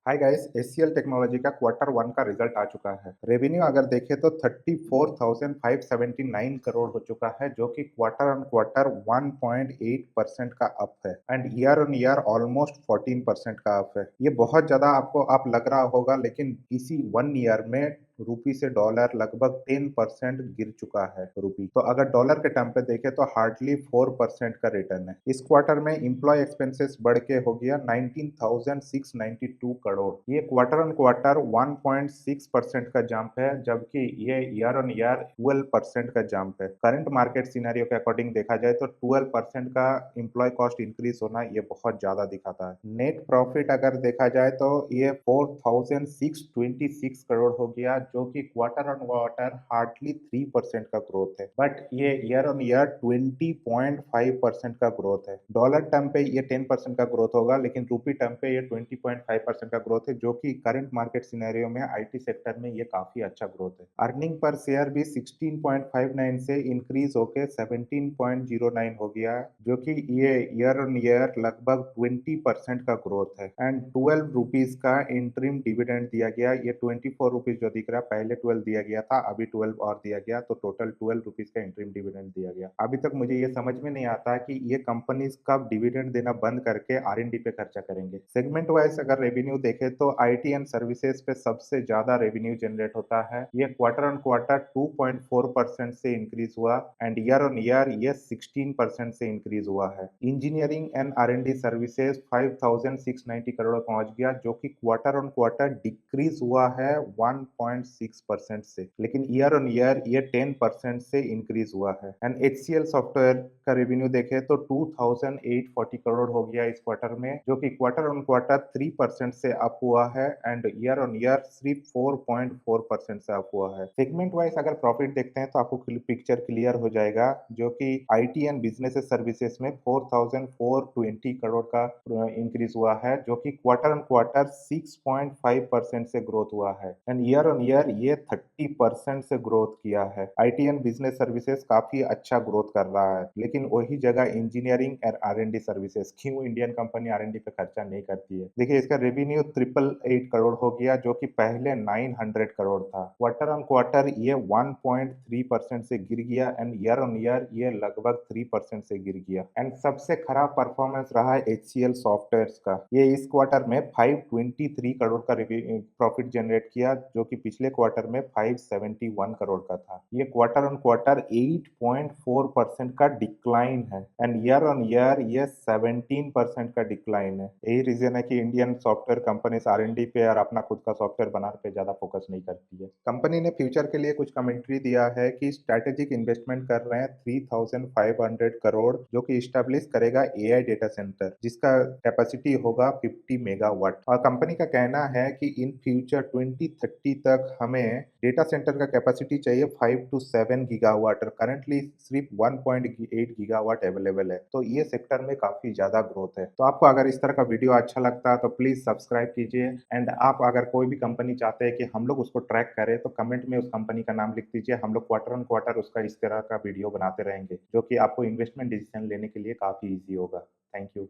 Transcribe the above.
Hi guys, HCL technology का quarter one का result आ चुका है। रेवेन्यू अगर देखें तो 34,579 करोड़ हो चुका है, जो कि क्वार्टर ऑन क्वार्टर 1.8% का अप है and year on year almost 14% का अप है। ये बहुत ज्यादा आपको अप लग रहा होगा, लेकिन इसी वन ईयर में रूपी से डॉलर लगभग 10% गिर चुका है रूपी। तो अगर डॉलर के टर्म पे देखें तो हार्डली 4% का रिटर्न है। इस क्वार्टर में एम्प्लॉय एक्सपेंसेस बढ़ के हो गया 19,692 करोड़। ये क्वार्टर ऑन क्वार्टर 1.6% का जंप है, जबकि ये ईयर ऑन ईयर 12% का जंप है। करंट मार्केट सिनेरियो के अकॉर्डिंग देखा जाए तो 12% का एम्प्लॉय कॉस्ट इंक्रीज होना ये बहुत ज्यादा दिखाता है। नेट प्रॉफिट अगर देखा जाए तो ये 4,626 करोड़ हो गया, जो कि क्वार्टर ऑन क्वार्टर हार्डली 3% का ग्रोथ है, बट ये ईयर ऑन ईयर 20.5% का ग्रोथ है। डॉलर टर्म पे ये 10% का ग्रोथ होगा, लेकिन रूपी टर्म पे ये 20.5% का ग्रोथ है, जो कि करंट मार्केट सिनेरियो में आईटी सेक्टर में ये काफी अच्छा ग्रोथ है। अर्निंग पर शेयर भी 16.59 से इंक्रीज होके 17.09 हो गया, जो कि ये ईयर ऑन ईयर लगभग 20% का ग्रोथ है। एंड 12 रुपीज का इंटरिम डिविडेंड दिया गया। ये 24 रुपीज जो दिख रहा है, पहले 12 दिया गया था, अभी 12 और दिया गया, तो टोटल 12 रुपीज का इंटरिम डिविडेंड दिया गया। अभी तक मुझे ये समझ में नहीं आता कि ये कंपनीज कब डिविडेंड देना बंद करके आर&डी पे खर्चा करेंगे। सेगमेंट वाइज अगर रेवेन्यू देखे तो आईटी एंड सर्विसेज पे सबसे ज्यादा रेवेन्यू जनरेट होता है। ये क्वार्टर ऑन क्वार्टर 2.4% से इंक्रीज हुआ एंड ईयर ऑन ईयर ये 16% से इंक्रीज हुआ है। इंजीनियरिंग एंड आर&डी सर्विसेज 5,690 करोड़ पहुंच गया, जो कि क्वार्टर ऑन क्वार्टर डिक्रीज हुआ है 1.6% से, लेकिन ईयर ऑन ईयर ये 10% से इंक्रीज हुआ है। एंड एचसीएल सॉफ्टवेयर का रेवेन्यू देखे तो 2,840 करोड़ हो गया इस क्वार्टर में, जो कि क्वार्टर ऑन क्वार्टर 3% से अप हुआ है एंड ईयर ऑन ईयर सिर्फ 4.4% से अप हुआ है। सेगमेंट वाइज अगर प्रॉफिट देखते हैं तो आपको पिक्चर क्लियर हो जाएगा, जो कि आईटी एंड बिजनेस सर्विसेज में 4,420 करोड़ का इंक्रीज हुआ है, जो कि क्वार्टर ऑन क्वार्टर 6.5% से ग्रोथ हुआ है एंड ईयर ऑन ईयर ये 30% से ग्रोथ किया है। आईटी एंड बिजनेस सर्विसेज काफी अच्छा ग्रोथ कर रहा है, लेकिन वही जगह इंजीनियरिंग और आर&डी सर्विसेज, क्यों इंडियन कंपनी आर&डी पे खर्चा नहीं करती है? देखिए, इसका रेवेन्यू 888 करोड़ हो गया, जो कि पहले 900 करोड़ था। क्वार्टर ऑन क्वार्टर ये 1.3% से गिर गया एंड ईयर ऑन ईयर ये लगभग 3% से गिर गया। एंड सबसे खराब परफॉर्मेंस रहा है एचसीएल सॉफ्टवेयर का। ये इस क्वार्टर में 523 करोड़ का प्रॉफिट जनरेट किया, जो कि पिछले क्वार्टर में 571 करोड़ का था। ये क्वार्टर ऑन क्वार्टर 8.4% का डिक्लाइन है एंड ईयर ऑन ईयर ये 17% का डिक्लाइन है। यही रीजन है कि इंडियन सॉफ्टवेयर कंपनीज आर&डी पे और अपना खुद का सॉफ्टवेयर बनाने पे ज्यादा फोकस नहीं करती है। कंपनी ने फ्यूचर के लिए कुछ कमेंट्री दिया है कि स्ट्रैटेजिक इन्वेस्टमेंट कर रहे हैं 3,500 करोड़, जो कि स्टैब्लिश करेगा एआई डेटा सेंटर, जिसका कैपेसिटी होगा 50 मेगावाट। और कंपनी का कहना है कि इन फ्यूचर 2030 तक हमें डेटा सेंटर का कैपेसिटी चाहिए 5 to 7 गीगावाट, और करंटली सिर्फ 1.8 गीगावाट अवेलेबल है। तो ये सेक्टर में काफी ज्यादा ग्रोथ है। तो आपको अगर इस तरह का वीडियो अच्छा लगता है तो प्लीज सब्सक्राइब कीजिए। एंड आप अगर कोई भी कंपनी चाहते हैं कि हम लोग उसको ट्रैक करें तो कमेंट में उस कंपनी का नाम लिख दीजिए। हम लोग क्वार्टर ऑन क्वार्टर उसका इस तरह का वीडियो बनाते रहेंगे, जो कि आपको इन्वेस्टमेंट डिसीजन लेने के लिए काफी ईजी होगा। Thank you.